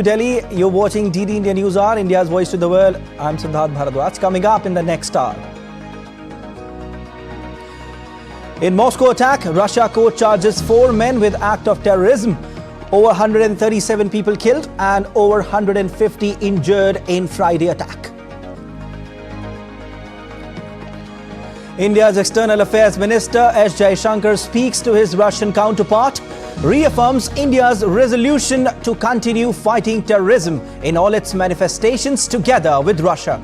Delhi, you're watching DD India News Hour, India's voice to the world. I'm Prasar Bharati. Coming up in the next hour. In Moscow attack, Russia court charges 4 men with act of terrorism. Over 137 people killed and over 150 injured in Friday attack. India's External Affairs Minister S. Jaishankar speaks to his Russian counterpart, reaffirms India's resolution to continue fighting terrorism in all its manifestations together with Russia.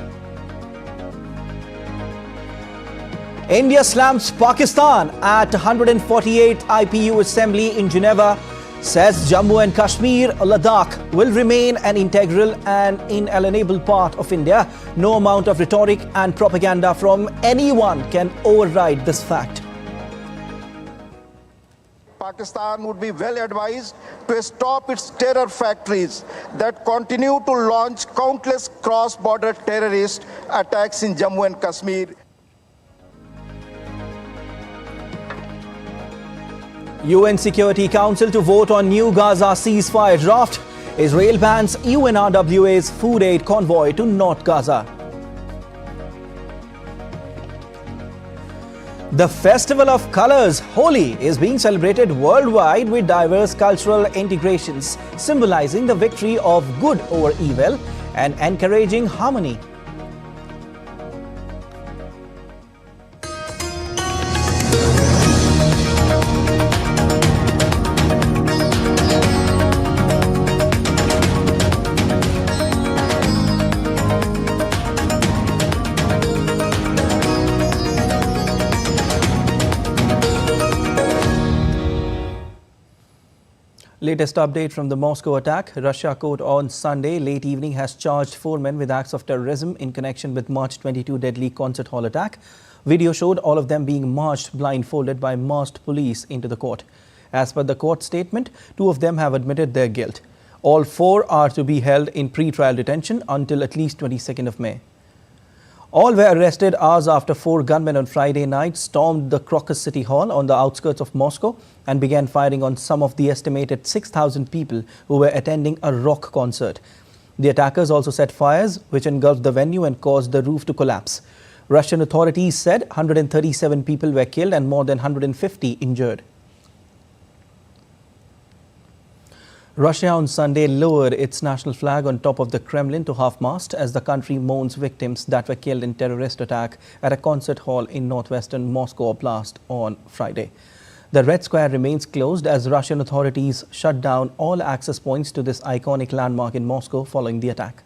India slams Pakistan at 148th IPU Assembly in Geneva, says Jammu and Kashmir, Ladakh will remain an integral and inalienable part of India. No amount of rhetoric and propaganda from anyone can override this fact. Pakistan would be well advised to stop its terror factories that continue to launch countless cross-border terrorist attacks in Jammu and Kashmir. UN Security Council to vote on new Gaza ceasefire draft. Israel bans UNRWA's food aid convoy to North Gaza. The Festival of Colors, Holi, is being celebrated worldwide with diverse cultural integrations, symbolizing the victory of good over evil and encouraging harmony. Latest update from the Moscow attack. Russia court on Sunday late evening has charged 4 men with acts of terrorism in connection with March 22 deadly concert hall attack. Video showed all of them being marched blindfolded by masked police into the court. As per the court statement, 2 of them have admitted their guilt. All 4 are to be held in pre-trial detention until at least 22nd of May. All were arrested hours after 4 gunmen on Friday night stormed the Crocus City Hall on the outskirts of Moscow and began firing on some of the estimated 6,000 people who were attending a rock concert. The attackers also set fires which engulfed the venue and caused the roof to collapse. Russian authorities said 137 people were killed and more than 150 injured. Russia on Sunday lowered its national flag on top of the Kremlin to half-mast as the country mourns victims that were killed in terrorist attack at a concert hall in northwestern Moscow Oblast on Friday. The Red Square remains closed as Russian authorities shut down all access points to this iconic landmark in Moscow following the attack.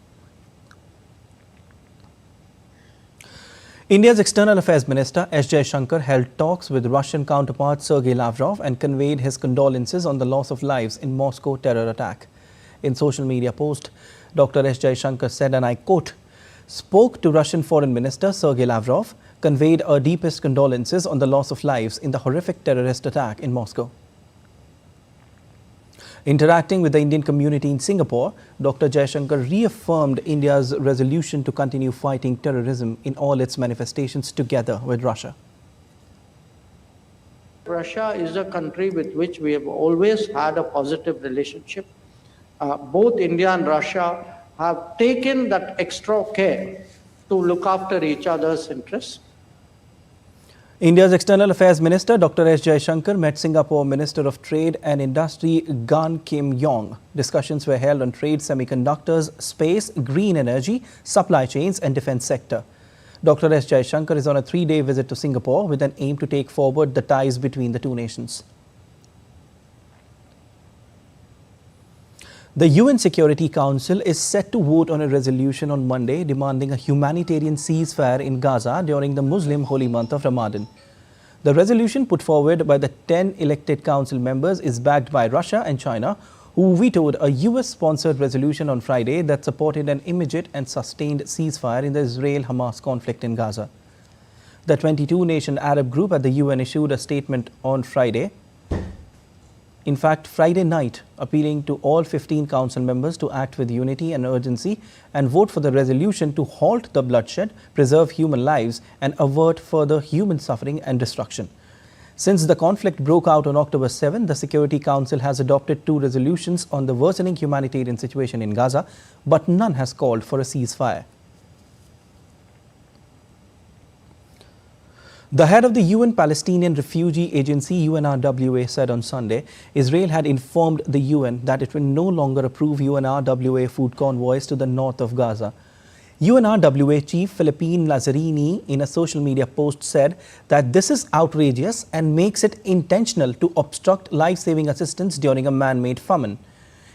India's External Affairs Minister S. Jaishankar held talks with Russian counterpart Sergei Lavrov and conveyed his condolences on the loss of lives in Moscow terror attack. In social media post, Dr. S. Jaishankar said, and I quote, spoke to Russian Foreign Minister Sergei Lavrov, conveyed our deepest condolences on the loss of lives in the horrific terrorist attack in Moscow. Interacting with the Indian community in Singapore, Dr. Jaishankar reaffirmed India's resolution to continue fighting terrorism in all its manifestations together with Russia. Russia is a country with which we have always had a positive relationship. Both India and Russia have taken that extra care to look after each other's interests. India's External Affairs Minister Dr. S. Jaishankar met Singapore Minister of Trade and Industry Gan Kim Yong. Discussions were held on trade, semiconductors, space, green energy, supply chains and defense sector. Dr. S. Jaishankar is on a 3-day visit to Singapore with an aim to take forward the ties between the 2 nations. The UN Security Council is set to vote on a resolution on Monday demanding a humanitarian ceasefire in Gaza during the Muslim holy month of Ramadan. The resolution put forward by the 10 elected council members is backed by Russia and China, who vetoed a US-sponsored resolution on Friday that supported an immediate and sustained ceasefire in the Israel-Hamas conflict in Gaza. The 22-nation Arab group at the UN issued a statement on Friday. In fact, Friday night, appealing to all 15 council members to act with unity and urgency and vote for the resolution to halt the bloodshed, preserve human lives and avert further human suffering and destruction. Since the conflict broke out on October 7, the Security Council has adopted 2 resolutions on the worsening humanitarian situation in Gaza, but none has called for a ceasefire. The head of the UN Palestinian Refugee Agency UNRWA said on Sunday, Israel had informed the UN that it will no longer approve UNRWA food convoys to the north of Gaza. UNRWA chief Philippine Lazzarini in a social media post said that this is outrageous and makes it intentional to obstruct life-saving assistance during a man-made famine.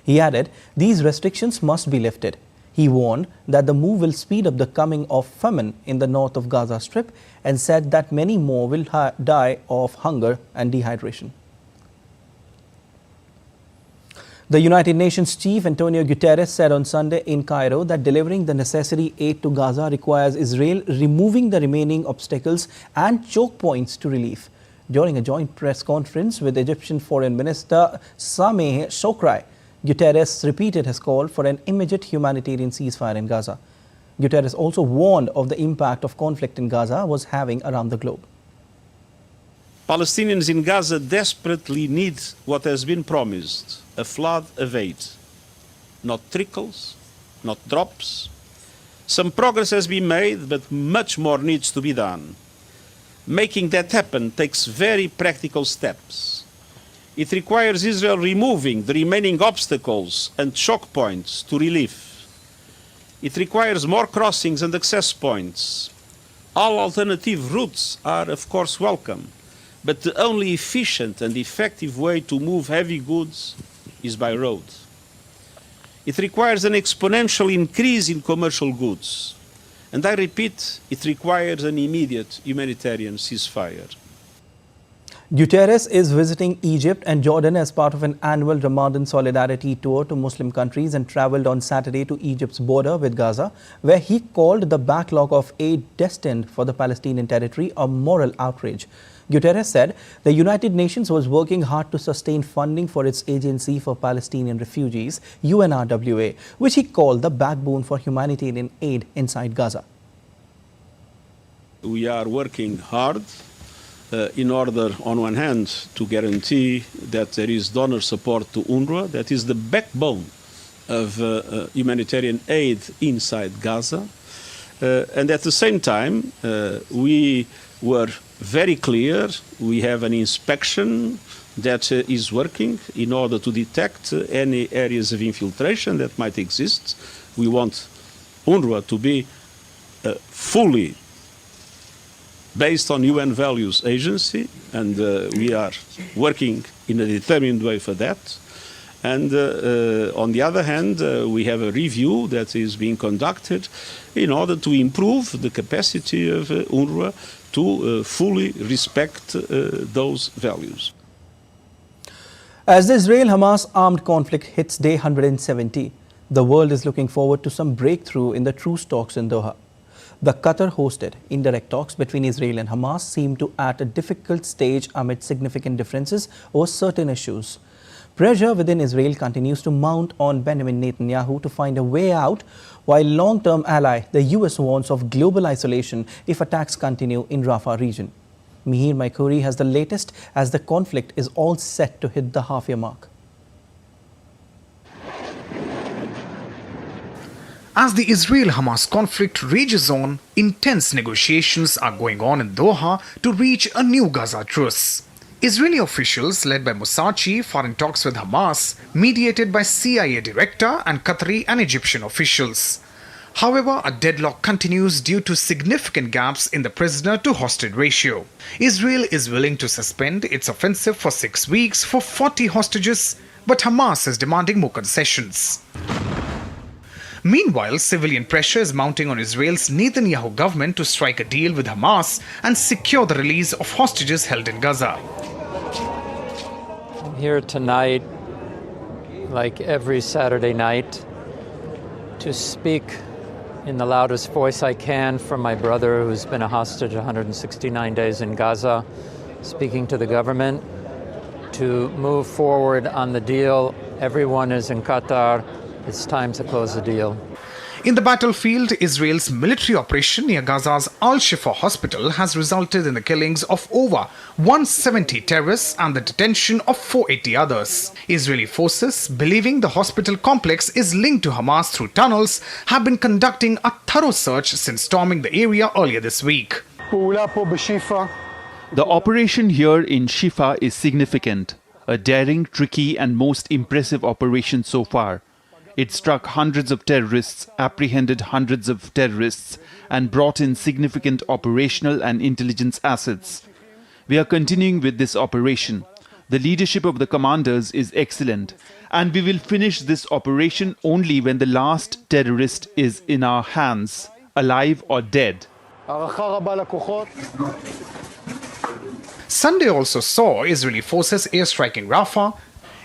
He added, these restrictions must be lifted. He warned that the move will speed up the coming of famine in the north of Gaza Strip and said that many more will die of hunger and dehydration. The United Nations chief Antonio Guterres said on Sunday in Cairo that delivering the necessary aid to Gaza requires Israel removing the remaining obstacles and choke points to relief. During a joint press conference with Egyptian Foreign Minister Sameh Shoukry, Guterres repeated his call for an immediate humanitarian ceasefire in Gaza. Guterres also warned of the impact of conflict in Gaza was having around the globe. Palestinians in Gaza desperately need what has been promised, a flood of aid. Not trickles, not drops. Some progress has been made, but much more needs to be done. Making that happen takes very practical steps. It requires Israel removing the remaining obstacles and choke points to relief. It requires more crossings and access points. All alternative routes are, of course, welcome, but the only efficient and effective way to move heavy goods is by road. It requires an exponential increase in commercial goods. And I repeat, it requires an immediate humanitarian ceasefire. Guterres is visiting Egypt and Jordan as part of an annual Ramadan solidarity tour to Muslim countries and travelled on Saturday to Egypt's border with Gaza, where he called the backlog of aid destined for the Palestinian territory a moral outrage. Guterres said the United Nations was working hard to sustain funding for its Agency for Palestinian Refugees, UNRWA, which he called the backbone for humanitarian aid inside Gaza. We are working hard in order, on one hand, to guarantee that there is donor support to UNRWA, that is the backbone of humanitarian aid inside Gaza. And at the same time, we were very clear. We have an inspection that is working in order to detect any areas of infiltration that might exist. We want UNRWA to be fully based on UN values agency, and we are working in a determined way for that. And on the other hand, we have a review that is being conducted in order to improve the capacity of UNRWA to fully respect those values. As the Israel-Hamas armed conflict hits day 170, the world is looking forward to some breakthrough in the truce talks in Doha. The Qatar-hosted indirect talks between Israel and Hamas seem to at a difficult stage amid significant differences over certain issues. Pressure within Israel continues to mount on Benjamin Netanyahu to find a way out, while long-term ally, the US, warns of global isolation if attacks continue in Rafah region. Mihir Maikuri has the latest as the conflict is all set to hit the half-year mark. As the Israel-Hamas conflict rages on, intense negotiations are going on in Doha to reach a new Gaza truce. Israeli officials led by Mossad chief are in talks with Hamas, mediated by CIA director and Qatari and Egyptian officials. However, a deadlock continues due to significant gaps in the prisoner-to-hostage ratio. Israel is willing to suspend its offensive for 6 weeks for 40 hostages, but Hamas is demanding more concessions. Meanwhile, civilian pressure is mounting on Israel's Netanyahu government to strike a deal with Hamas and secure the release of hostages held in Gaza. I'm here tonight, like every Saturday night, to speak in the loudest voice I can for my brother who's been a hostage 169 days in Gaza, speaking to the government to move forward on the deal. Everyone is in Qatar. It's time to close the deal. In the battlefield, Israel's military operation near Gaza's Al-Shifa hospital has resulted in the killings of over 170 terrorists and the detention of 480 others. Israeli forces, believing the hospital complex is linked to Hamas through tunnels, have been conducting a thorough search since storming the area earlier this week. The operation here in Shifa is significant, a daring, tricky and most impressive operation so far. It struck hundreds of terrorists, apprehended hundreds of terrorists, and brought in significant operational and intelligence assets. We are continuing with this operation. The leadership of the commanders is excellent, and we will finish this operation only when the last terrorist is in our hands, alive or dead. Sunday also saw Israeli forces airstriking Rafah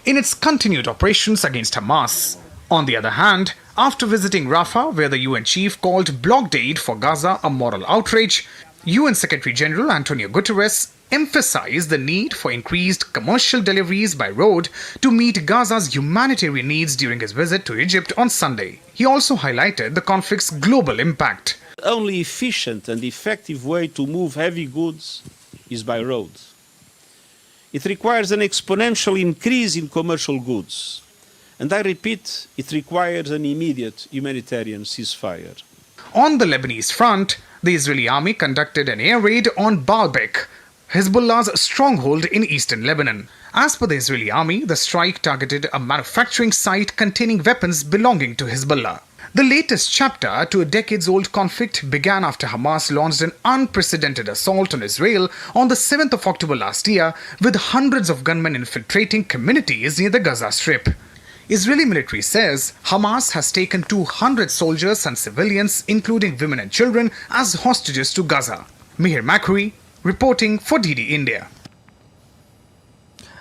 in its continued operations against Hamas. On the other hand, after visiting Rafah, where the UN chief called blockade for Gaza a moral outrage, UN Secretary General Antonio Guterres emphasized the need for increased commercial deliveries by road to meet Gaza's humanitarian needs during his visit to Egypt on Sunday. He also highlighted the conflict's global impact. The only efficient and effective way to move heavy goods is by road. It requires an exponential increase in commercial goods. And I repeat, it requires an immediate humanitarian ceasefire. On the Lebanese front, the Israeli army conducted an air raid on Baalbek, Hezbollah's stronghold in eastern Lebanon. As per the Israeli army, the strike targeted a manufacturing site containing weapons belonging to Hezbollah. The latest chapter to a decades-old conflict began after Hamas launched an unprecedented assault on Israel on the 7th of October last year, with hundreds of gunmen infiltrating communities near the Gaza Strip. Israeli military says Hamas has taken 200 soldiers and civilians, including women and children, as hostages to Gaza. Mihir Makri, reporting for DD India.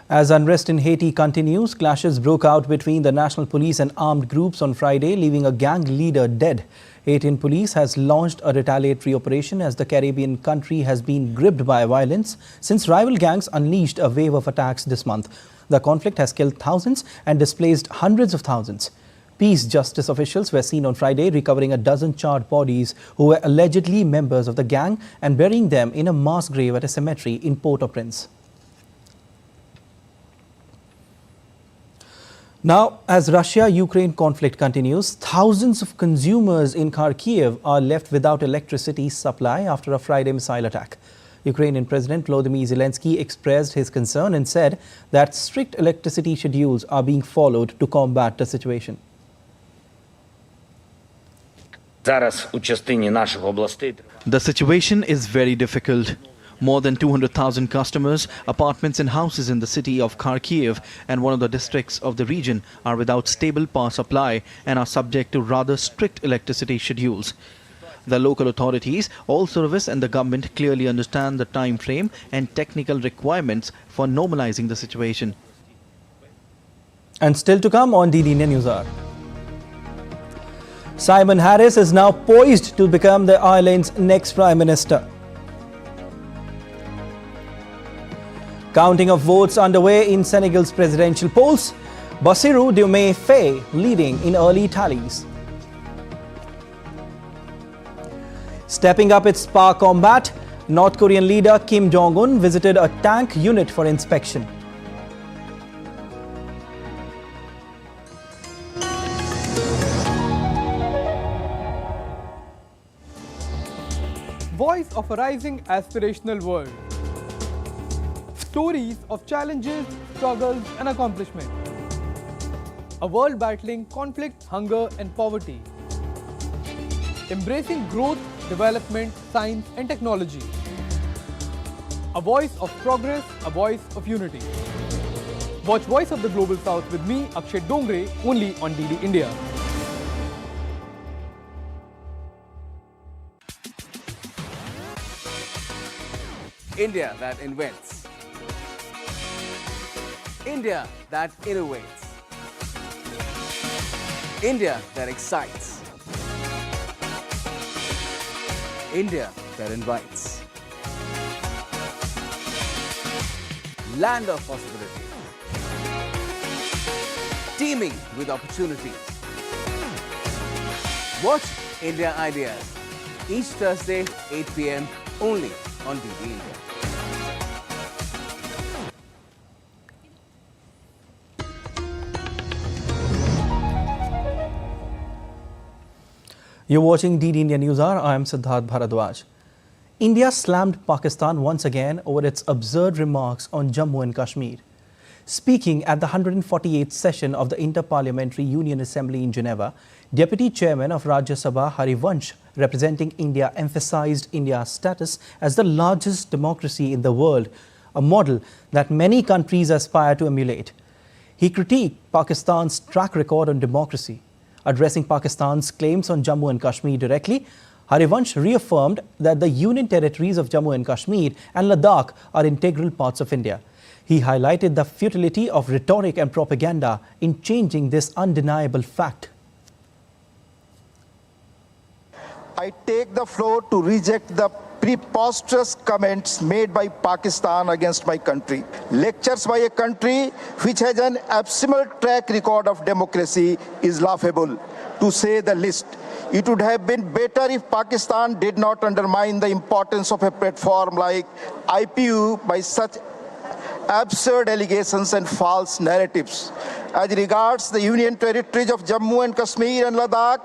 As unrest in Haiti continues, clashes broke out between the national police and armed groups on Friday, leaving a gang leader dead. Haitian police has launched a retaliatory operation as the Caribbean country has been gripped by violence since rival gangs unleashed a wave of attacks this month. The conflict has killed thousands and displaced hundreds of thousands. Peace justice officials were seen on Friday recovering a dozen charred bodies who were allegedly members of the gang and burying them in a mass grave at a cemetery in Port-au-Prince. Now, as Russia-Ukraine conflict continues, thousands of consumers in Kharkiv are left without electricity supply after a Friday missile attack. Ukrainian President Volodymyr Zelensky expressed his concern and said that strict electricity schedules are being followed to combat the situation. The situation is very difficult. More than 200,000 customers, apartments and houses in the city of Kharkiv and one of the districts of the region are without stable power supply and are subject to rather strict electricity schedules. The local authorities, all service and the government clearly understand the time frame and technical requirements for normalizing the situation. And still to come on DD News Hour. Simon Harris is now poised to become the island's next Prime Minister. Counting of votes underway in Senegal's presidential polls. Bassirou Diomaye Faye leading in early tallies. Stepping up its power combat, North Korean leader Kim Jong-un visited a tank unit for inspection. Voice of a rising aspirational world. Stories of challenges, struggles and accomplishment. A world battling conflict, hunger and poverty. Embracing growth, development, science and technology. A voice of progress, a voice of unity. Watch Voice of the Global South with me, Akshay Dongre, only on DD India. India that invents. India that innovates. India that excites. India that invites. Land of possibility. Teeming with opportunities. Watch India Ideas each Thursday, 8 p.m. only on DD India. You're watching DD India News Hour. I am Siddharth Bharadwaj. India slammed Pakistan once again over its absurd remarks on Jammu and Kashmir. Speaking at the 148th session of the Inter-Parliamentary Union Assembly in Geneva, Deputy Chairman of Rajya Sabha Harivansh, representing India, emphasized India's status as the largest democracy in the world, a model that many countries aspire to emulate. He critiqued Pakistan's track record on democracy. Addressing Pakistan's claims on Jammu and Kashmir directly, Harivansh reaffirmed that the union territories of Jammu and Kashmir and Ladakh are integral parts of India. He highlighted the futility of rhetoric and propaganda in changing this undeniable fact. I take the floor to reject the preposterous comments made by Pakistan against my country. Lectures by a country which has an abysmal track record of democracy is laughable, to say the least. It would have been better if Pakistan did not undermine the importance of a platform like IPU by such absurd allegations and false narratives. As regards the union territories of Jammu and Kashmir and Ladakh,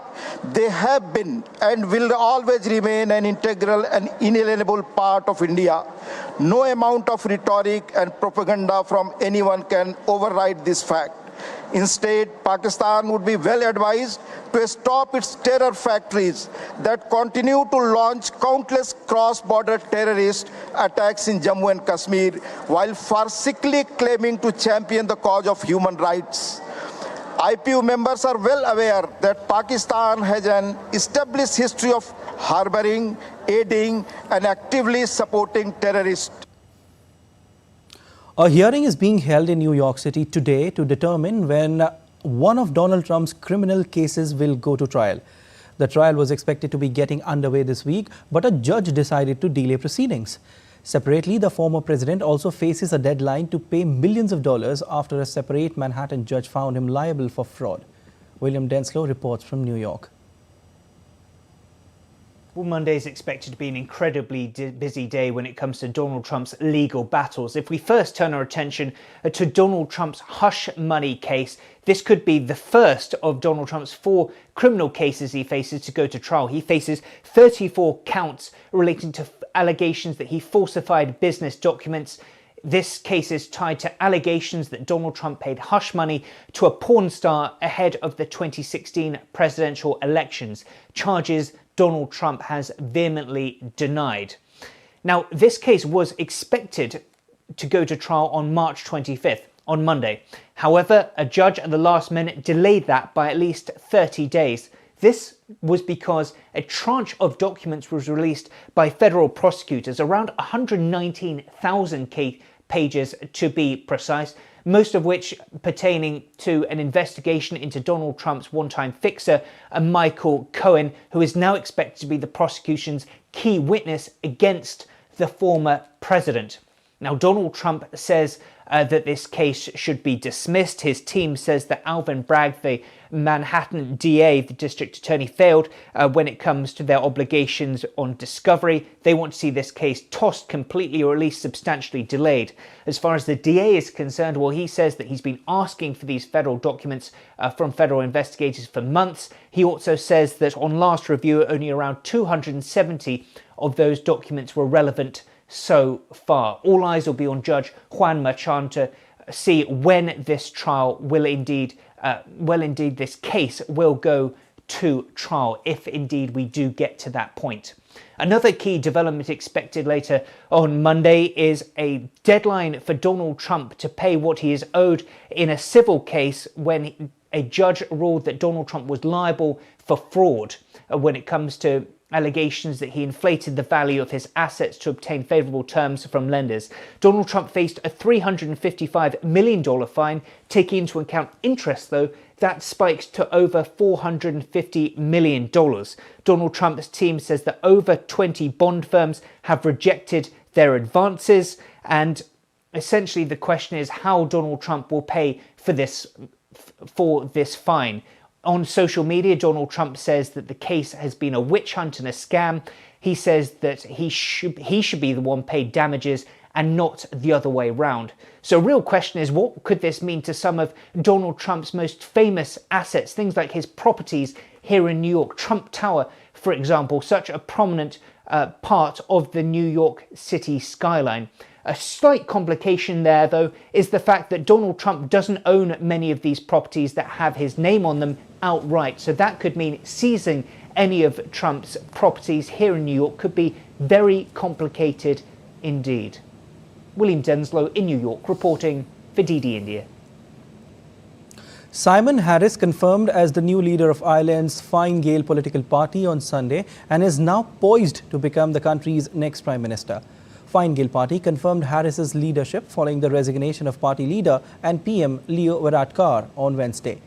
they have been and will always remain an integral and inalienable part of India. No amount of rhetoric and propaganda from anyone can override this fact. Instead, Pakistan would be well advised to stop its terror factories that continue to launch countless cross-border terrorist attacks in Jammu and Kashmir while farcically claiming to champion the cause of human rights. IPU members are well aware that Pakistan has an established history of harboring, aiding, and actively supporting terrorists. A hearing is being held in New York City today to determine when one of Donald Trump's criminal cases will go to trial. The trial was expected to be getting underway this week, but a judge decided to delay proceedings. Separately, the former president also faces a deadline to pay millions of dollars after a separate Manhattan judge found him liable for fraud. William Denslow reports from New York. Well, Monday is expected to be an incredibly busy day when it comes to Donald Trump's legal battles. If we first turn our attention to Donald Trump's hush money case, this could be the first of Donald Trump's 4 criminal cases he faces to go to trial. He faces 34 counts relating to allegations that he falsified business documents. This case is tied to allegations that Donald Trump paid hush money to a porn star ahead of the 2016 presidential elections, charges Donald Trump has vehemently denied. Now, this case was expected to go to trial on March 25th, on Monday. However, a judge at the last minute delayed that by at least 30 days. This was because a tranche of documents was released by federal prosecutors, around 119,000 pages to be precise, most of which pertaining to an investigation into Donald Trump's one-time fixer, Michael Cohen, who is now expected to be the prosecution's key witness against the former president. Now, Donald Trump says that this case should be dismissed. His team says that Alvin Bragg, the Manhattan DA, the district attorney, failed when it comes to their obligations on discovery. They want to see this case tossed completely or at least substantially delayed. As far as the DA is concerned, well, he says that he's been asking for these federal documents from federal investigators for months. He also says that on last review, only around 270 of those documents were relevant so far. All eyes will be on Judge Juan Merchan to see when this trial will indeed, this case will go to trial, if indeed we do get to that point. Another key development expected later on Monday is a deadline for Donald Trump to pay what he is owed in a civil case when a judge ruled that Donald Trump was liable for fraud when it comes to allegations that he inflated the value of his assets to obtain favourable terms from lenders. Donald Trump faced a $355 million fine. Taking into account interest, though, that spiked to over $450 million. Donald Trump's team says that over 20 bond firms have rejected their advances, and essentially the question is how Donald Trump will pay for this fine. On social media, Donald Trump says that the case has been a witch hunt and a scam. He says that he should be the one paid damages and not the other way round. So real question is, what could this mean to some of Donald Trump's most famous assets, things like his properties here in New York, Trump Tower, for example, such a prominent part of the New York City skyline. A slight complication there, though, is the fact that Donald Trump doesn't own many of these properties that have his name on them outright. So that could mean seizing any of Trump's properties here in New York could be very complicated indeed. William Denslow in New York reporting for DD India. Simon Harris confirmed as the new leader of Ireland's Fine Gael political party on Sunday and is now poised to become the country's next Prime Minister. Fine Gael party confirmed Harris's leadership following the resignation of party leader and PM Leo Varadkar on Wednesday.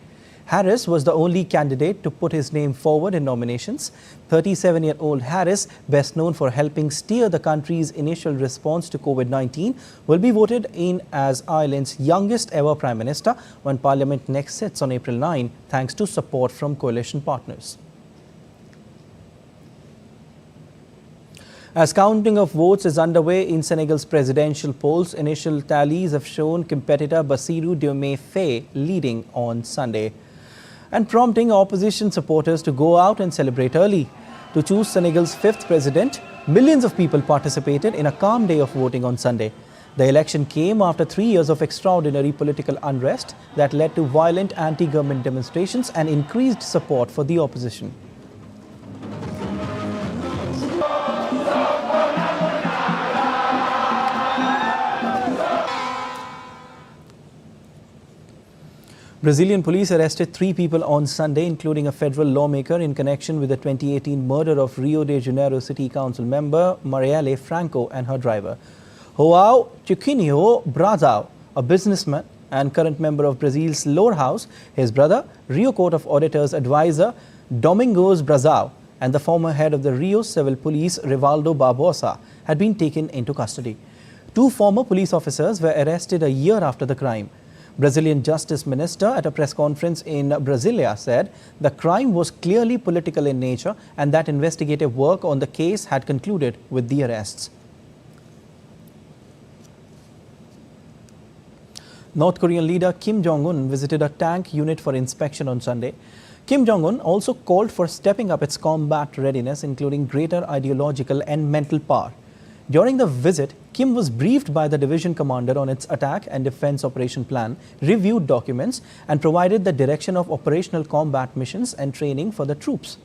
Harris was the only candidate to put his name forward in nominations. 37-year-old Harris, best known for helping steer the country's initial response to COVID-19, will be voted in as Ireland's youngest ever Prime Minister when Parliament next sits on April 9, thanks to support from coalition partners. As counting of votes is underway in Senegal's presidential polls, initial tallies have shown competitor Bassirou Diomaye Faye leading on Sunday and prompting opposition supporters to go out and celebrate early. To choose Senegal's fifth president, millions of people participated in a calm day of voting on Sunday. The election came after 3 years of extraordinary political unrest that led to violent anti-government demonstrations and increased support for the opposition. Brazilian police arrested 3 people on Sunday, including a federal lawmaker in connection with the 2018 murder of Rio de Janeiro City Council member Marielle Franco and her driver. João Chiquinho Brazao, a businessman and current member of Brazil's lower house, his brother, Rio Court of Auditors advisor Domingos Brazao, and the former head of the Rio Civil Police, Rivaldo Barbosa, had been taken into custody. 2 former police officers were arrested a year after the crime. Brazilian Justice Minister at a press conference in Brasilia said the crime was clearly political in nature and that investigative work on the case had concluded with the arrests. North Korean leader Kim Jong-un visited a tank unit for inspection on Sunday. Kim Jong-un also called for stepping up its combat readiness, including greater ideological and mental power. During the visit, Kim was briefed by the division commander on its attack and defense operation plan, reviewed documents, and provided the direction of operational combat missions and training for the troops.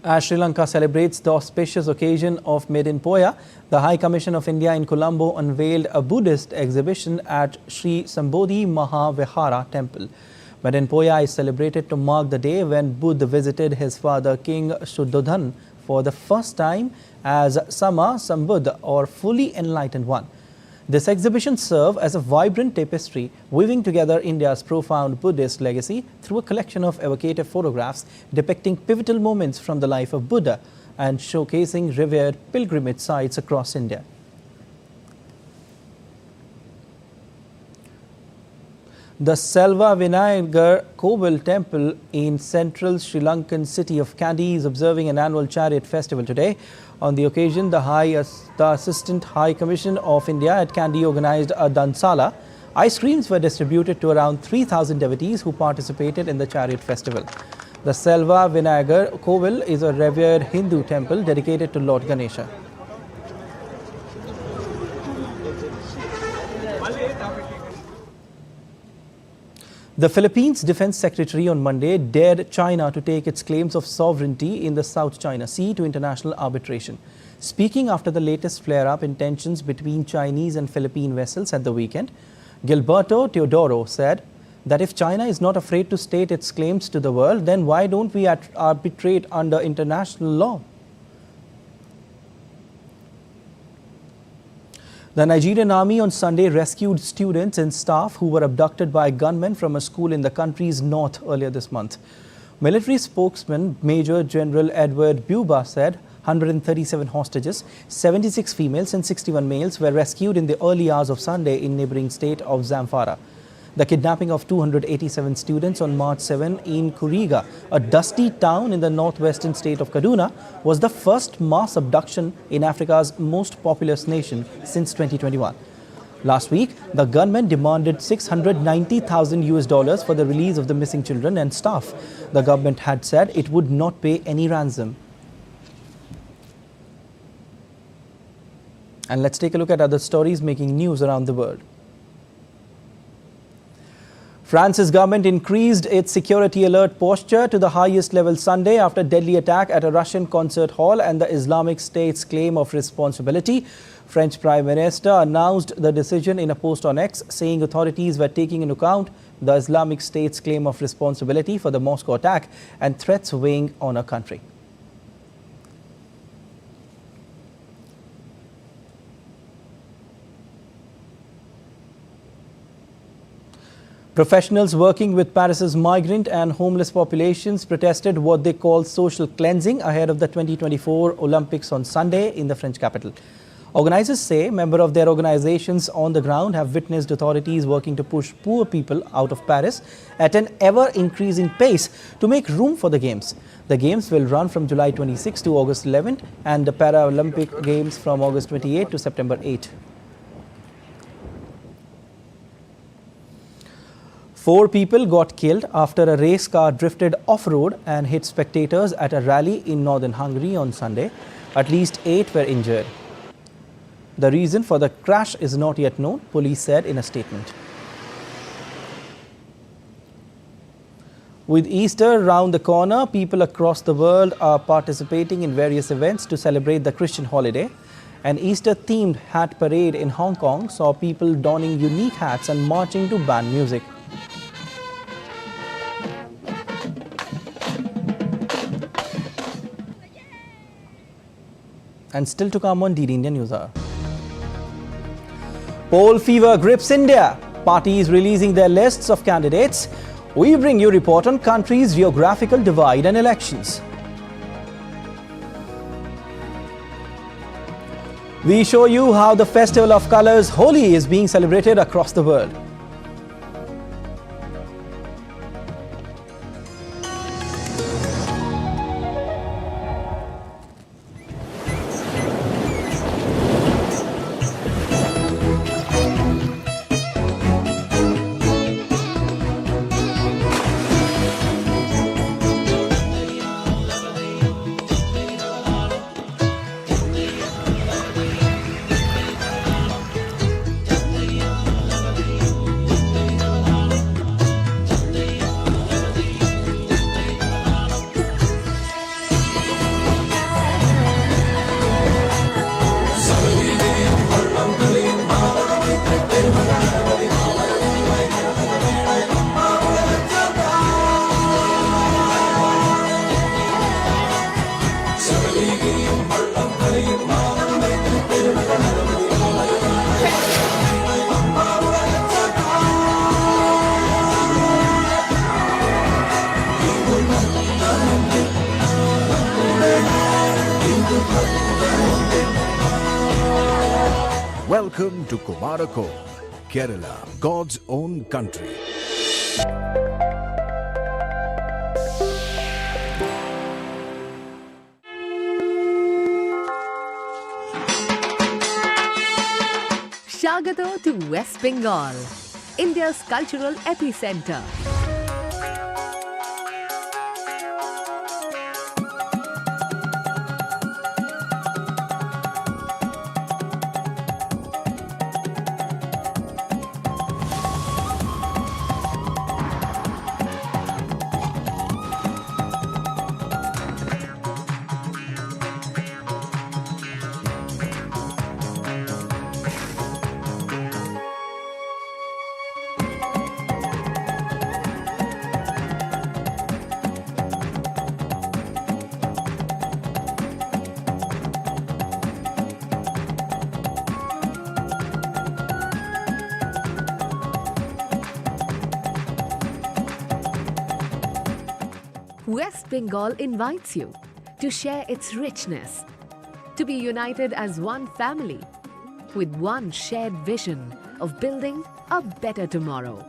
As Sri Lanka celebrates the auspicious occasion of Made in Poya, the High Commission of India in Colombo unveiled a Buddhist exhibition at Sri Sambodhi Mahavihara Temple. Made in Poya is celebrated to mark the day when Buddha visited his father King Shuddhodhan for the first time as Sama Sambuddha, or fully enlightened one. This exhibition serves as a vibrant tapestry, weaving together India's profound Buddhist legacy through a collection of evocative photographs depicting pivotal moments from the life of Buddha and showcasing revered pilgrimage sites across India. The Selva Vinayagar Kobil temple in central Sri Lankan city of Kandy is observing an annual chariot festival today. On the occasion, the Assistant High Commission of India at Kandy organized a Dansala. Ice creams were distributed to around 3,000 devotees who participated in the chariot festival. The Selva Vinayagar Kobil is a revered Hindu temple dedicated to Lord Ganesha. The Philippines Defense Secretary on Monday dared China to take its claims of sovereignty in the South China Sea to international arbitration. Speaking after the latest flare-up in tensions between Chinese and Philippine vessels at the weekend, Gilberto Teodoro said that if China is not afraid to state its claims to the world, then why don't we arbitrate under international law? The Nigerian army on Sunday rescued students and staff who were abducted by gunmen from a school in the country's north earlier this month. Military spokesman Major General Edward Buba said 137 hostages, 76 females and 61 males were rescued in the early hours of Sunday in neighboring state of Zamfara. The kidnapping of 287 students on March 7 in Kuriga, a dusty town in the northwestern state of Kaduna, was the first mass abduction in Africa's most populous nation since 2021. Last week, the gunmen demanded $690,000 for the release of the missing children and staff. The government had said it would not pay any ransom. And let's take a look at other stories making news around the world. France's government increased its security alert posture to the highest level Sunday after deadly attack at a Russian concert hall and the Islamic State's claim of responsibility. French Prime Minister announced the decision in a post on X, saying authorities were taking into account the Islamic State's claim of responsibility for the Moscow attack and threats weighing on our country. Professionals working with Paris's migrant and homeless populations protested what they call social cleansing ahead of the 2024 Olympics on Sunday in the French capital. Organizers say members of their organizations on the ground have witnessed authorities working to push poor people out of Paris at an ever-increasing pace to make room for the Games. The Games will run from July 26 to August 11 and the Paralympic Games from August 28 to September 8. 4 people got killed after a race car drifted off-road and hit spectators at a rally in northern Hungary on Sunday. At least 8 were injured. The reason for the crash is not yet known, police said in a statement. With Easter around the corner, people across the world are participating in various events to celebrate the Christian holiday. An Easter-themed hat parade in Hong Kong saw people donning unique hats and marching to band music. And still to come on DD India News Hour. Poll fever grips India. Parties releasing their lists of candidates. We bring you report on country's geographical divide and elections. We show you how the festival of colors, Holi, is being celebrated across the world. Welcome to Kumarakon, Kerala, God's own country. Shagato to West Bengal, India's cultural epicenter. West Bengal invites you to share its richness, to be united as one family with one shared vision of building a better tomorrow.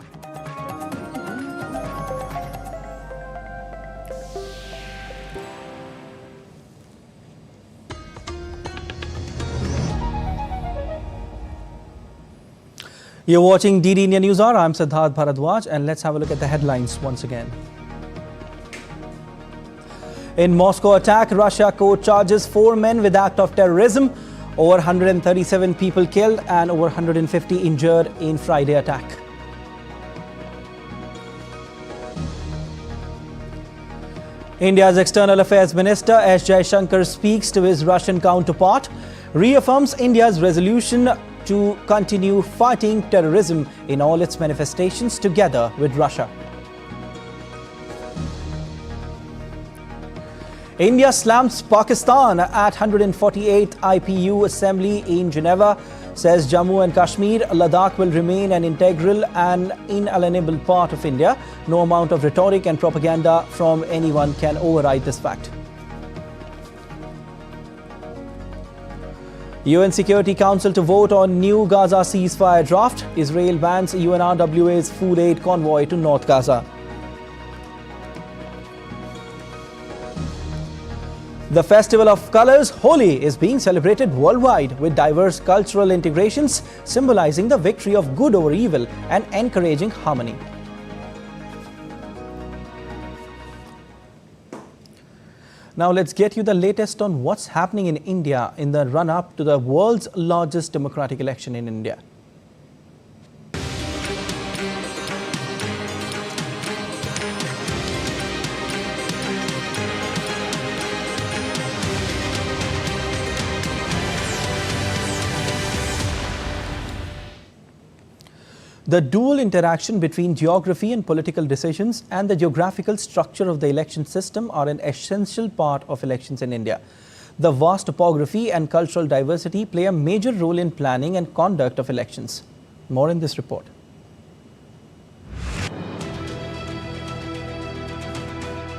You're watching DD India News Hour. I'm Siddharth Bharadwaj, and let's have a look at the headlines once again. In Moscow attack, Russia court charges 4 men with act of terrorism. Over 137 people killed and over 150 injured in Friday attack. India's External Affairs Minister S. Jaishankar speaks to his Russian counterpart, reaffirms India's resolution to continue fighting terrorism in all its manifestations together with Russia. India slams Pakistan at 148th IPU Assembly in Geneva, says Jammu and Kashmir, Ladakh will remain an integral and inalienable part of India. No amount of rhetoric and propaganda from anyone can override this fact. UN Security Council to vote on new Gaza ceasefire draft. Israel bans UNRWA's food aid convoy to North Gaza. The Festival of Colors, Holi, is being celebrated worldwide with diverse cultural integrations, symbolizing the victory of good over evil and encouraging harmony. Now let's get you the latest on what's happening in India in the run-up to the world's largest democratic election in India. The dual interaction between geography and political decisions and the geographical structure of the election system are an essential part of elections in India. The vast topography and cultural diversity play a major role in planning and conduct of elections. More in this report.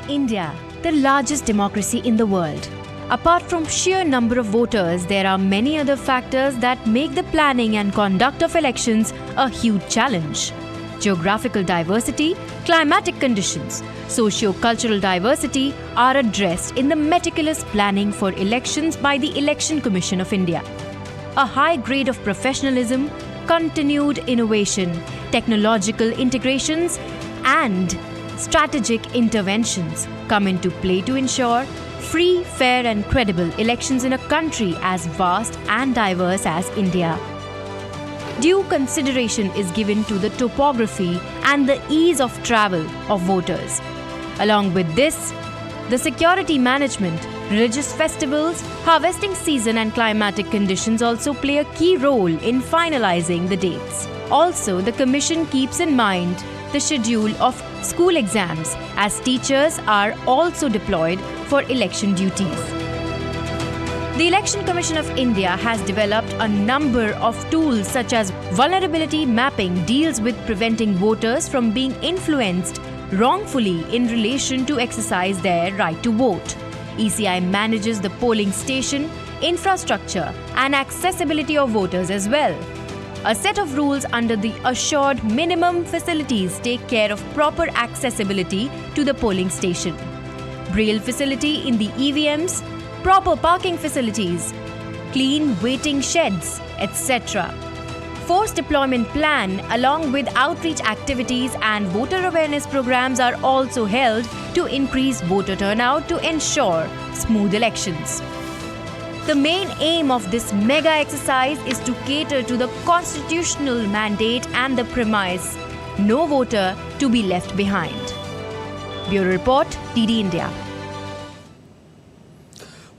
India, the largest democracy in the world. Apart from sheer number of voters, there are many other factors that make the planning and conduct of elections a huge challenge. Geographical diversity, climatic conditions, socio-cultural diversity are addressed in the meticulous planning for elections by the Election Commission of India. A high grade of professionalism, continued innovation, technological integrations, and strategic interventions come into play to ensure free, fair and credible elections in a country as vast and diverse as India. Due consideration is given to the topography and the ease of travel of voters. Along with this, the security management, religious festivals, harvesting season and climatic conditions also play a key role in finalizing the dates. Also, the Commission keeps in mind the schedule of school exams as teachers are also deployed for election duties. The Election Commission of India has developed a number of tools such as vulnerability mapping deals with preventing voters from being influenced wrongfully in relation to exercise their right to vote. ECI manages the polling station, infrastructure and accessibility of voters as well. A set of rules under the assured minimum facilities take care of proper accessibility to the polling station. Braille facility in the EVMs, proper parking facilities, clean waiting sheds, etc. Force deployment plan along with outreach activities and voter awareness programs are also held to increase voter turnout to ensure smooth elections. The main aim of this mega exercise is to cater to the constitutional mandate and the premise, no voter to be left behind. Bureau Report, DD India.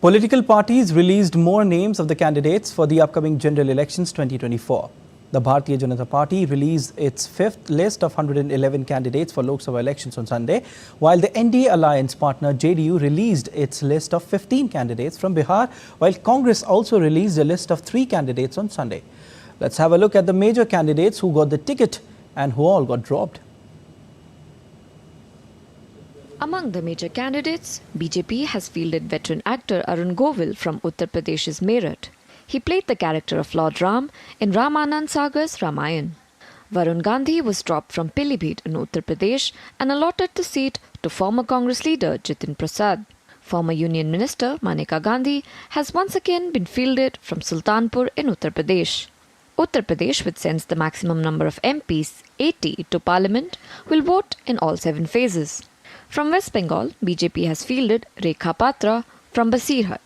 Political parties released more names of the candidates for the upcoming general elections 2024. The Bharatiya Janata Party released its fifth list of 111 candidates for Lok Sabha elections on Sunday, while the NDA alliance partner JDU released its list of 15 candidates from Bihar, while Congress also released a list of 3 candidates on Sunday. Let's have a look at the major candidates who got the ticket and who all got dropped. Among the major candidates, BJP has fielded veteran actor Arun Govil from Uttar Pradesh's Meerut. He played the character of Lord Ram in Ramanand Sagar's Ramayan. Varun Gandhi was dropped from Pilibhit in Uttar Pradesh and allotted the seat to former Congress leader Jitin Prasad. Former Union Minister Maneka Gandhi has once again been fielded from Sultanpur in Uttar Pradesh. Uttar Pradesh, which sends the maximum number of MPs, 80, to Parliament, will vote in all 7 phases. From West Bengal, BJP has fielded Rekha Patra from Basirhat,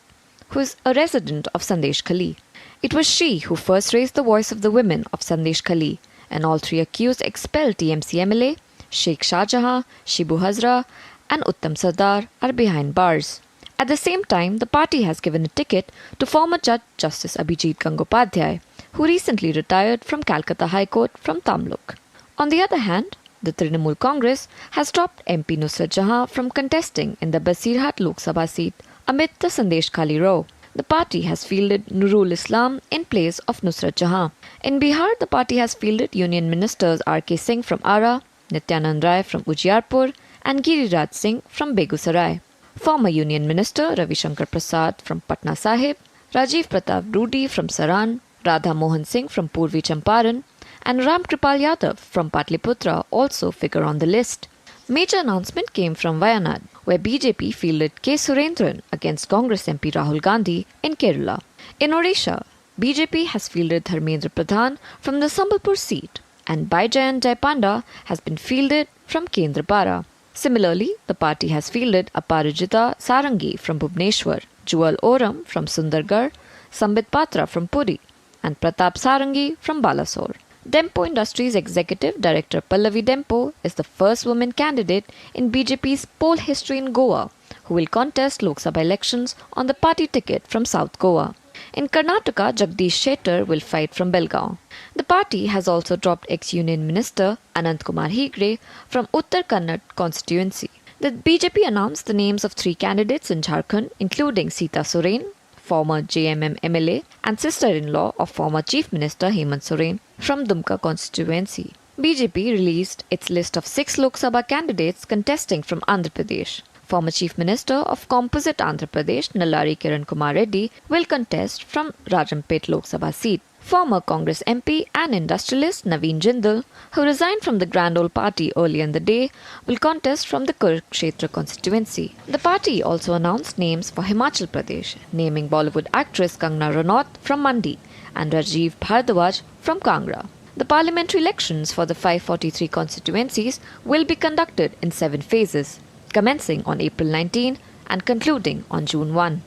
who is a resident of Sandesh Khali. It was she who first raised the voice of the women of Sandesh Khali, and all 3 accused expelled TMC MLA, Sheikh Shahjahan, Shibu Hazra, and Uttam Sardar are behind bars. At the same time, the party has given a ticket to former Judge Justice Abhijit Gangopadhyay, who recently retired from Calcutta High Court from Tamluk. On the other hand, the Trinamool Congress has dropped MP Nusrat Jahan from contesting in the Basirhat Lok Sabha seat amid the Sandesh Khali row. The party has fielded Nurul Islam in place of Nusrat Jahan. In Bihar, the party has fielded Union Ministers R.K. Singh from Ara, Nityanand Rai from Ujiarpur, and Giriraj Singh from Begusarai. Former Union Minister Ravi Shankar Prasad from Patna Sahib, Rajiv Pratap Rudi from Saran, Radha Mohan Singh from Purvi Champaran, and Ram Kripal Yadav from Patliputra also figure on the list. Major announcement came from Wayanad, where BJP fielded K. Surendran against Congress MP Rahul Gandhi in Kerala. In Odisha, BJP has fielded Dharmendra Pradhan from the Sambalpur seat, and Baijayan Jaipanda has been fielded from Kendrapara. Similarly, the party has fielded Aparajita Sarangi from Bhubneshwar, Jual Oram from Sundargarh, Sambit Patra from Puri, and Pratap Sarangi from Balasore. Dempo Industries Executive Director Pallavi Dempo is the first woman candidate in BJP's poll history in Goa, who will contest Lok Sabha elections on the party ticket from South Goa. In Karnataka, Jagdish Shettar will fight from Belgaum. The party has also dropped ex-Union Minister Anant Kumar Hegde from Uttar Kannada constituency. The BJP announced the names of 3 candidates in Jharkhand, including Sita Soren, former JMM MLA and sister-in-law of former Chief Minister Hemant Soren from Dumka constituency. BJP released its list of 6 Lok Sabha candidates contesting from Andhra Pradesh. Former Chief Minister of composite Andhra Pradesh, Nallari Kiran Kumar Reddy, will contest from Rajampet Lok Sabha seat. Former Congress MP and industrialist Naveen Jindal, who resigned from the Grand Old Party earlier in the day, will contest from the Kurukshetra constituency. The party also announced names for Himachal Pradesh, naming Bollywood actress Kangana Ranaut from Mandi and Rajiv Bhardwaj from Kangra. The parliamentary elections for the 543 constituencies will be conducted in 7 phases, commencing on April 19 and concluding on June 1.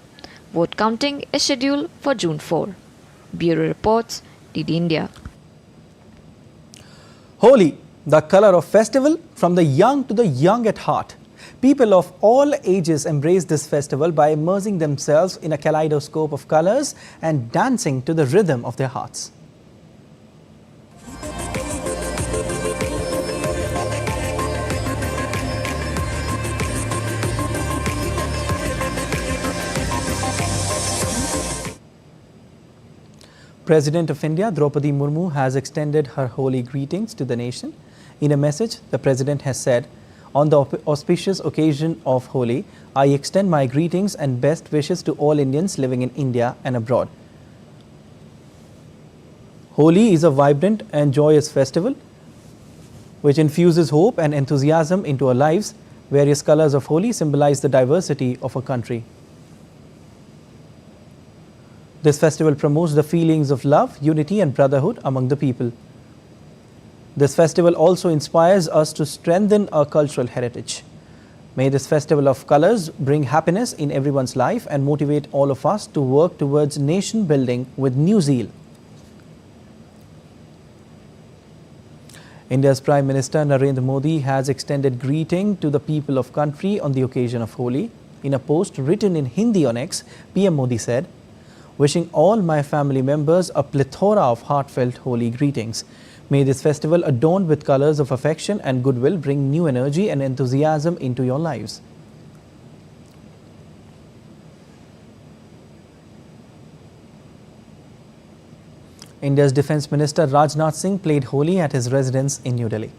Vote counting is scheduled for June 4. Bureau reports, DD India. Holi, the color of festival from the young to the young at heart. People of all ages embrace this festival by immersing themselves in a kaleidoscope of colors and dancing to the rhythm of their hearts. President of India, Draupadi Murmu, has extended her Holi greetings to the nation. In a message, the President has said, "On the auspicious occasion of Holi, I extend my greetings and best wishes to all Indians living in India and abroad." Holi is a vibrant and joyous festival which infuses hope and enthusiasm into our lives. Various colors of Holi symbolize the diversity of a country. This festival promotes the feelings of love, unity and brotherhood among the people. This festival also inspires us to strengthen our cultural heritage. May this festival of colors bring happiness in everyone's life and motivate all of us to work towards nation building with new zeal. India's Prime Minister Narendra Modi has extended greeting to the people of country on the occasion of Holi. In a post written in Hindi on X, PM Modi said, "Wishing all my family members a plethora of heartfelt Holi greetings. May this festival adorned with colors of affection and goodwill bring new energy and enthusiasm into your lives." India's Defence Minister Rajnath Singh played Holi at his residence in New Delhi.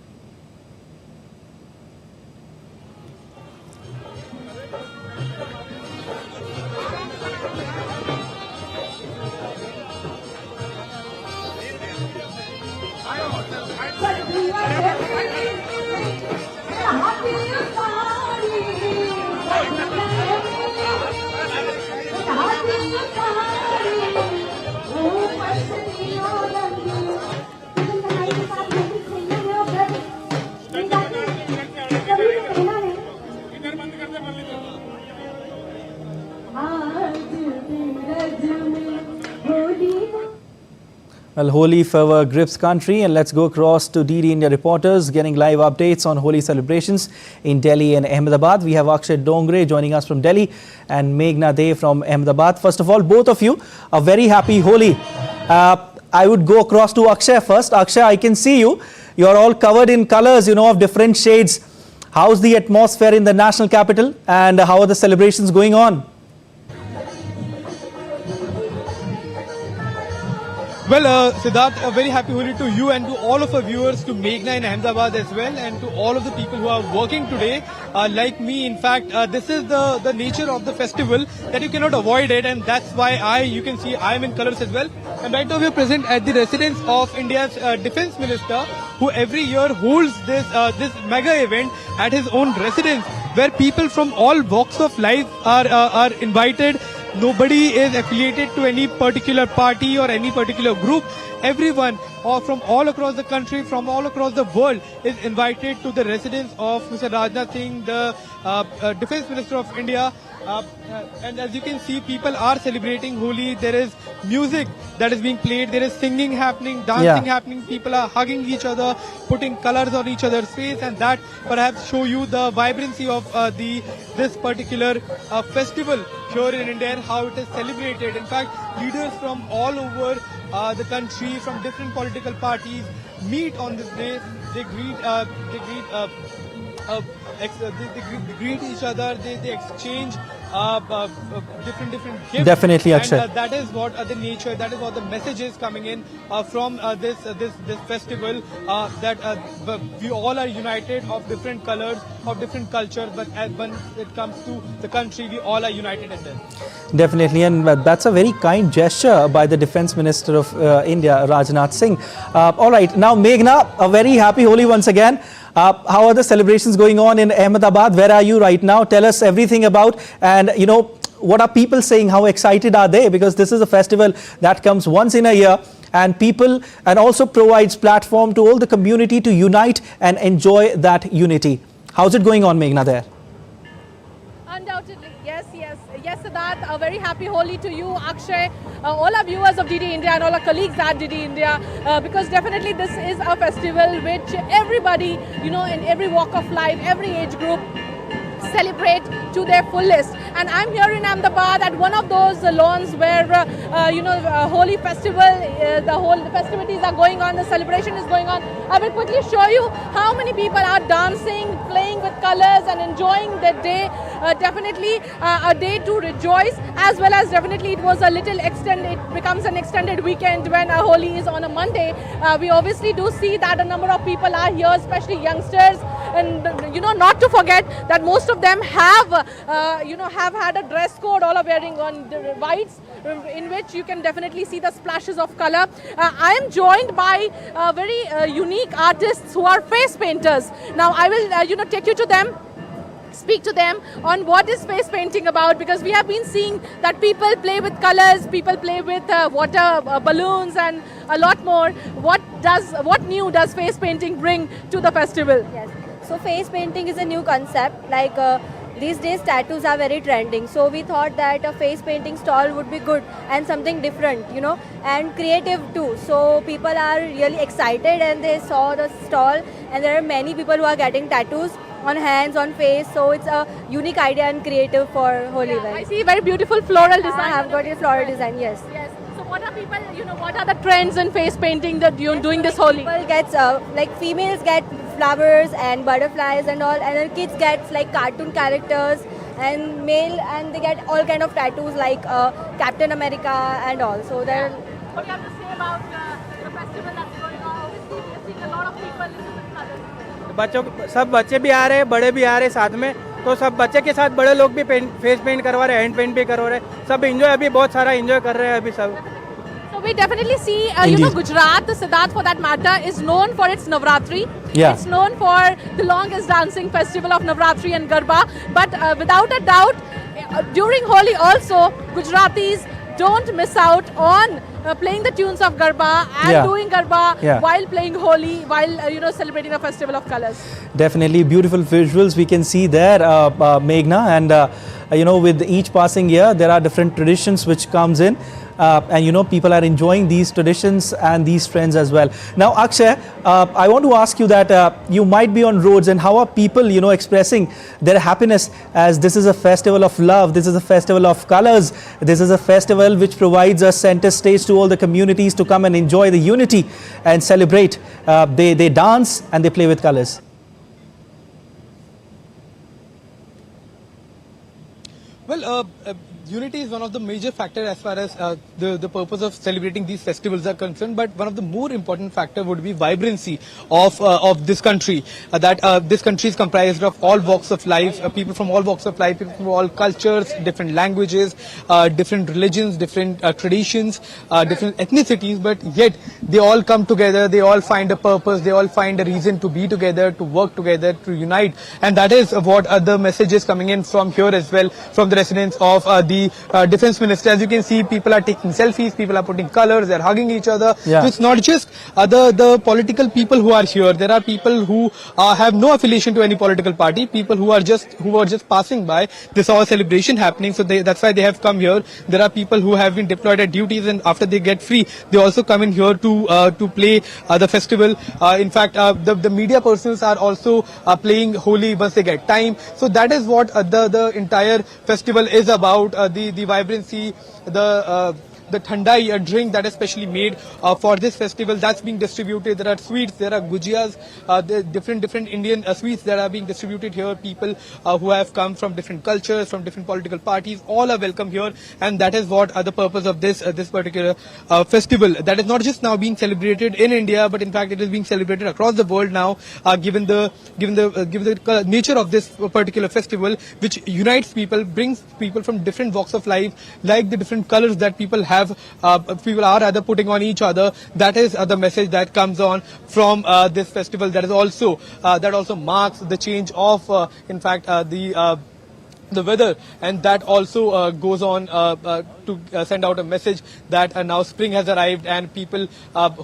Well, Holi fervor grips country, and let's go across to DD India reporters getting live updates on Holi celebrations in Delhi and Ahmedabad. We have Akshay Dongre joining us from Delhi and Meghna De from Ahmedabad. First of all, both of you, a very happy Holi. I would go across to Akshay first. Akshay, I can see you. You're all covered in colors, of different shades. How's the atmosphere in the national capital, and how are the celebrations going on? Well, Siddharth, a very happy Holi to you and to all of our viewers, to Meghna in Ahmedabad as well, and to all of the people who are working today. Like me, in fact, this is the nature of the festival, that you cannot avoid it, and that's why you can see I am in colors as well. And right now we are present at the residence of India's Defence Minister, who every year holds this mega event at his own residence, where people from all walks of life are invited. Nobody is affiliated to any particular party or any particular group. Everyone from all across the country, from all across the world, is invited to the residence of Mr. Rajnath Singh, the Defence Minister of India. And as you can see, people are celebrating Holi. There is music that is being played. There is singing happening, dancing happening. People are hugging each other, putting colors on each other's face, and that perhaps show you the vibrancy of this particular festival here in India and how it is celebrated. In fact, leaders from all over the country, from different political parties, meet on this day. They greet each other. They exchange different gifts. Definitely, Akshay. And that is what the nature, that is what the message is coming in from this festival, that we all are united, of different colors, of different cultures, but when it comes to the country, we all are united in this. Definitely, and that's a very kind gesture by the Defence Minister of India, Rajnath Singh. All right, now Meghna, a very happy Holi once again. How are the celebrations going on in Ahmedabad? Where are you right now? Tell us everything about, and what are people saying? How excited are they? Because this is a festival that comes once in a year, and also provides platform to all the community to unite and enjoy that unity. How's it going on, Meghna, there? Undoubtedly, yes, Siddharth, a very happy Holi to you, Akshay, all our viewers of DD India and all our colleagues at DD India, because definitely this is a festival which everybody, in every walk of life, every age group, celebrate to their fullest. And I'm here in Ahmedabad at one of those lawns where Holi festival, the whole festivities are going on, the celebration is going on. I will quickly show you how many people are dancing, playing with colors and enjoying the day. Definitely a day to rejoice, as well as definitely it was a little extended, it becomes an extended weekend when Holi is on a Monday. We obviously do see that a number of people are here, especially youngsters, and not to forget that most of them have had a dress code. All are wearing on the whites, in which you can definitely see the splashes of color. I am joined by very unique artists who are face painters. Now I will take you to them, speak to them on what is face painting about, because we have been seeing that people play with colors, people play with water balloons and a lot more. What new does face painting bring to the festival? Yes. So face painting is a new concept. Like these days tattoos are very trending. So we thought that a face painting stall would be good and something different, and creative too. So people are really excited and they saw the stall, and there are many people who are getting tattoos on hands, on face. So it's a unique idea and creative for Holi event. I see very beautiful floral design. I have got a floral design, yes. Yes. So what are people, what are the trends in face painting that you're doing this Holi? People get, like females get flowers and butterflies and all, and then kids get like cartoon characters, and male, and they get all kind of tattoos like Captain America and all. So they're... What do you have to say about the festival that's going on? Obviously, we are seeing a lot of people in different colors. सब बच्चे भी आ रहे हैं, बड़े भी आ रहे हैं साथ में, तो सब बच्चे के साथ बड़े लोग भी फेस पेंट करवा रहे हैं, हैंड पेंट भी करवा रहे हैं, सब एंजॉय, अभी बहुत सारा एंजॉय कर रहे हैं अभी सब. So We definitely see, Gujarat, Siddharth for that matter, is known for its Navratri. Yeah. It's known for the longest dancing festival of Navratri and Garba. But without a doubt, during Holi also, Gujaratis don't miss out on playing the tunes of Garba and doing Garba while playing Holi, while celebrating a festival of colors. Definitely beautiful visuals we can see there, Meghna, and with each passing year there are different traditions which comes in, and people are enjoying these traditions and these trends as well. Now Akshay, I want to ask you that you might be on roads, and how are people expressing their happiness, as this is a festival of love, this is a festival of colors, this is a festival which provides a center stage to all the communities to come and enjoy the unity and celebrate. They dance and they play with colors. Well, unity is one of the major factors as far as the purpose of celebrating these festivals are concerned. But one of the more important factor would be vibrancy of this country. This country is comprised of all walks of life, people from all walks of life, people from all cultures, different languages, different religions, different traditions, different ethnicities. But yet they all come together. They all find a purpose. They all find a reason to be together, to work together, to unite. And that is what the message is coming in from here as well, from the residents of the defense minister. As you can see, people are taking selfies, people are putting colors, they're hugging each other. Yeah. So it's not just the political people who are here. There are people who have no affiliation to any political party, people who are just passing by. They saw a celebration happening, so that's why they have come here. There are people who have been deployed at duties, and after they get free, they also come in here to play the festival. In fact, the media persons are also playing Holi once they get time. So that is what the entire festival is about. The vibrancy, the thandai, a drink that is specially made for this festival, that's being distributed. There are sweets, there are gujiyas, there are different Indian sweets that are being distributed here. People who have come from different cultures, from different political parties, all are welcome here, and that is what the purpose of this particular festival. That is not just now being celebrated in India, but in fact it is being celebrated across the world now. Given the nature of this particular festival, which unites people, brings people from different walks of life, like the different colors that people have. People are rather putting on each other. That is the message that comes on from this festival. That is also that also marks the change of, in fact, the weather, and that also goes on to send out a message that now spring has arrived, and people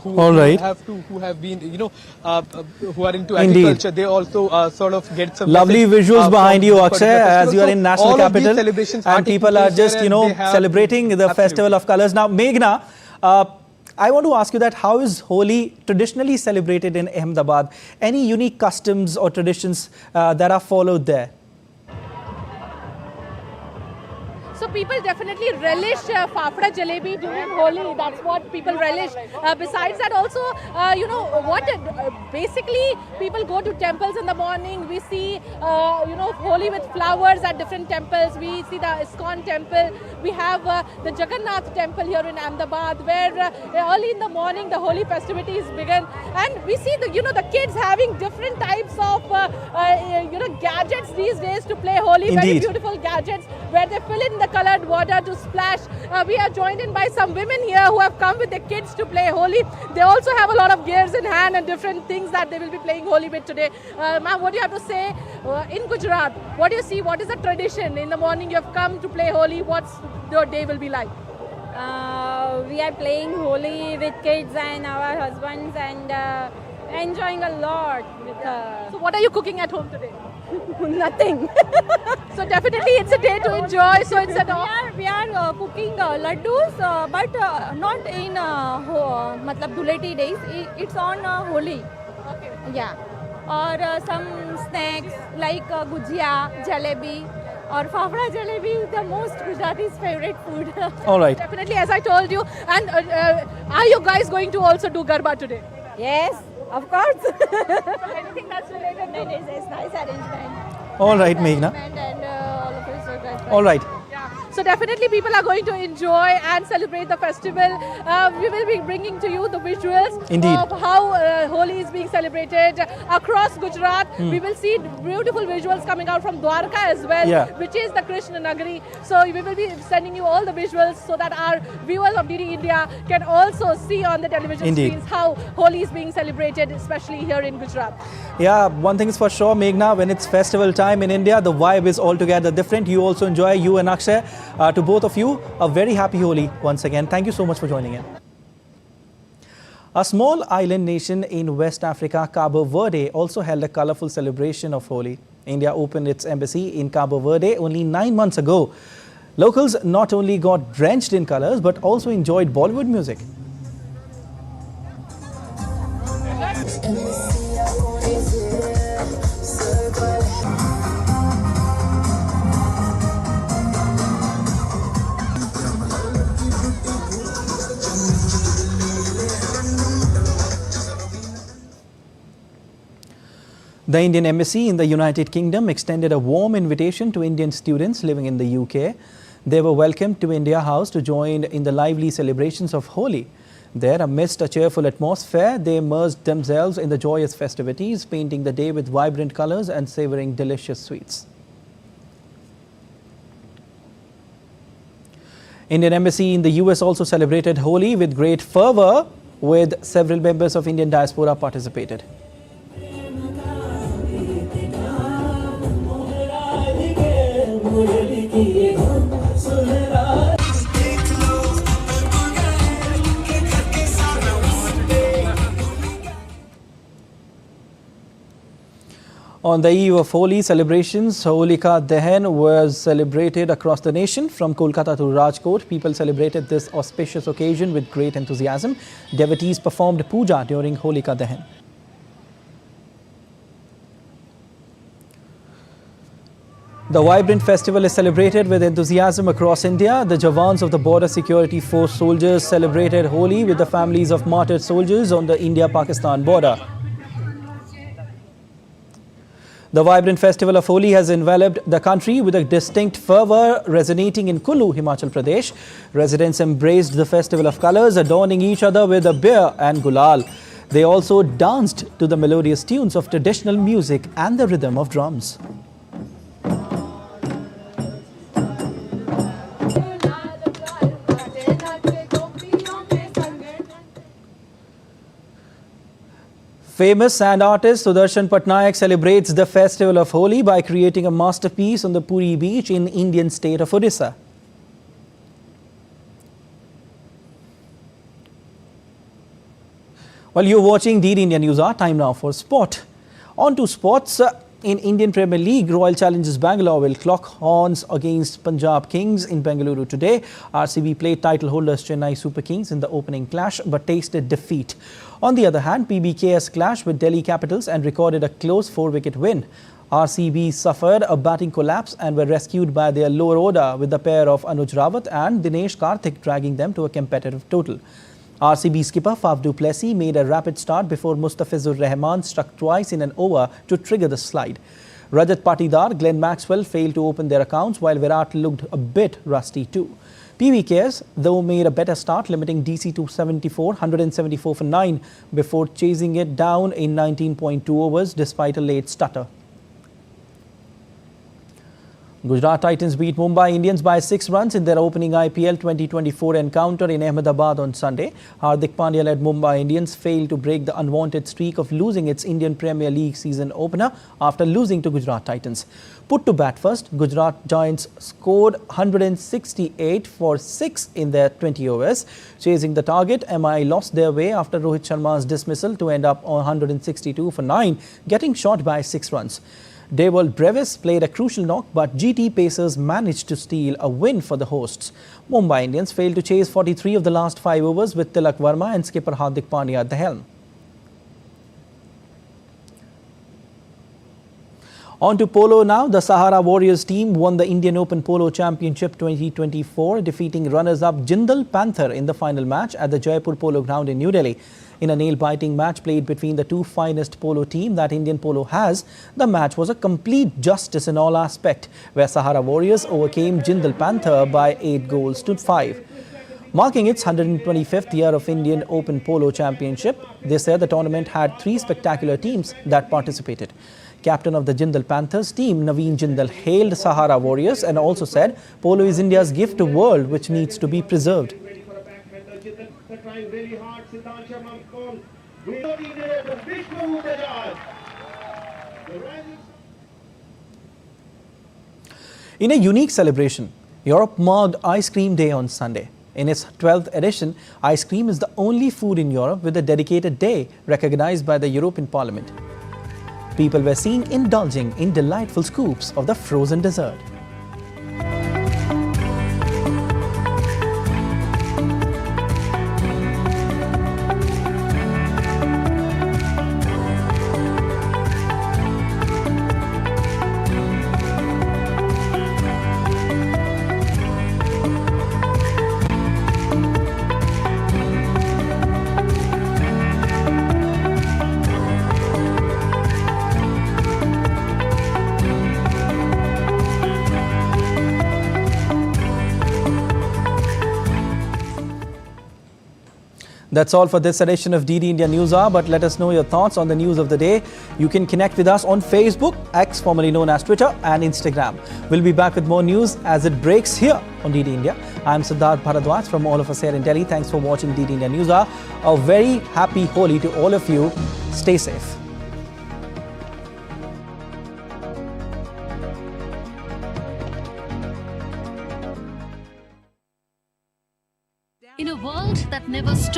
who have been who are into agriculture, they also sort of get some lovely visuals behind you, Akshay, as you are in national capital, and people are just celebrating the festival of colors. Now Meghna, I want to ask you that how is Holi traditionally celebrated in Ahmedabad? Any unique customs or traditions that are followed there? So people definitely relish fafda jalebi during Holi. That's what people relish. Besides that also, basically people go to temples in the morning. We see, Holi with flowers at different temples. We see the ISKCON temple. We have the Jagannath temple here in Ahmedabad, where early in the morning the Holi festivities begin. And we see the kids having different types of, gadgets these days to play Holi. Indeed. Very beautiful gadgets where they fill in the colored water to splash. We are joined in by some women here who have come with their kids to play Holi. They also have a lot of gears in hand and different things that they will be playing Holi with today. Ma'am, what do you have to say in Gujarat? What do you see? What is the tradition? In the morning you have come to play Holi. What's your day will be like? We are playing Holi with kids and our husbands, and enjoying a lot. So what are you cooking at home today? Nothing. So definitely it's a day to enjoy. So it's we are cooking laddus, but not in dhuleti days. It's on Holi. Okay. Yeah. Or some snacks like gujia, jalebi, or fafda jalebi, the most Gujaratis' favorite food. All right. Definitely, as I told you. And are you guys going to also do Garba today? Yes, of course. Anything that's related to it is nice arrangement. All right, Meghna. And all of us are All right. Yeah. So definitely people are going to enjoy and celebrate the festival. We will be bringing to you the visuals of how Holi is being celebrated across Gujarat. We will see beautiful visuals coming out from Dwarka as well, which is the Krishna Nagari. So we will be sending you all the visuals so that our viewers of DD India can also see on the television screens how Holi is being celebrated, especially here in Gujarat. Yeah, one thing is for sure, Meghna, when it's festival time in India, the vibe is altogether different. You also enjoy, you and Akshay. To both of you, a very happy Holi once again. Thank you so much for joining in. A small island nation in West Africa, Cabo Verde, also held a colourful celebration of Holi. India opened its embassy in Cabo Verde only 9 months ago. Locals not only got drenched in colours but also enjoyed Bollywood music. The Indian Embassy in the United Kingdom extended a warm invitation to Indian students living in the UK. They were welcomed to India House to join in the lively celebrations of Holi. There, amidst a cheerful atmosphere, they immersed themselves in the joyous festivities, painting the day with vibrant colours and savouring delicious sweets. Indian Embassy in the US also celebrated Holi with great fervour, with several members of Indian diaspora participated. On the eve of Holi celebrations, Holika Dahan was celebrated across the nation. From Kolkata to Rajkot, people celebrated this auspicious occasion with great enthusiasm. Devotees performed puja during Holika Dahan. The vibrant festival is celebrated with enthusiasm across India. The Jawans of the Border Security Force soldiers celebrated Holi with the families of martyred soldiers on the India-Pakistan border. The vibrant festival of Holi has enveloped the country with a distinct fervour resonating in Kullu, Himachal Pradesh. Residents embraced the festival of colours, adorning each other with a beer and gulal. They also danced to the melodious tunes of traditional music and the rhythm of drums. Famous sand artist Doordarshan Patnaik celebrates the festival of Holi by creating a masterpiece on the Puri beach in Indian state of Odisha. Well, you're watching DD India News Hour. Time now for sport. On to sports. In Indian Premier League, Royal Challengers Bangalore will clock horns against Punjab Kings in Bengaluru today. RCB played title holders Chennai Super Kings in the opening clash but tasted defeat. On the other hand, PBKS clashed with Delhi Capitals and recorded a close 4-wicket win. RCB suffered a batting collapse and were rescued by their lower order, with the pair of Anuj Rawat and Dinesh Karthik dragging them to a competitive total. RCB skipper Faf du Plessis made a rapid start before Mustafizur Rahman struck twice in an over to trigger the slide. Rajat Patidar, Glenn Maxwell failed to open their accounts, while Virat looked a bit rusty too. PBKS, though, made a better start, limiting DC to 174 for 9 before chasing it down in 19.2 overs despite a late stutter. Gujarat Titans beat Mumbai Indians by 6 runs in their opening IPL 2024 encounter in Ahmedabad on Sunday. Hardik Pandya-led Mumbai Indians failed to break the unwanted streak of losing its Indian Premier League season opener after losing to Gujarat Titans. Put to bat first, Gujarat Giants scored 168 for 6 in their 20 overs. Chasing the target, MI lost their way after Rohit Sharma's dismissal to end up on 162 for 9, getting short by 6 runs. Dewald Brevis played a crucial knock, but GT Pacers managed to steal a win for the hosts. Mumbai Indians failed to chase 43 of the last 5 overs with Tilak Verma and skipper Hardik Pandya at the helm. On to polo now. The Sahara Warriors team won the Indian Open Polo Championship 2024, defeating runners-up Jindal Panther in the final match at the Jaipur Polo Ground in New Delhi. In a nail-biting match played between the two finest polo teams that Indian polo has, the match was a complete justice in all aspects, where Sahara Warriors overcame Jindal Panther by 8 goals to 5. Marking its 125th year of Indian Open Polo Championship, this year the tournament had 3 spectacular teams that participated. Captain of the Jindal Panthers team, Naveen Jindal, hailed Sahara Warriors and also said, "Polo is India's gift to the world which needs to be preserved." In a unique celebration, Europe marked Ice Cream Day on Sunday. In its 12th edition, ice cream is the only food in Europe with a dedicated day recognized by the European Parliament. People were seen indulging in delightful scoops of the frozen dessert. That's all for this edition of DD India News Hour, but let us know your thoughts on the news of the day. You can connect with us on Facebook, X formerly known as Twitter, and Instagram. We'll be back with more news as it breaks here on DD India. I'm Siddharth Bharadwaj from all of us here in Delhi. Thanks for watching DD India News Hour. A very happy Holi to all of you. Stay safe. In a world that never stops.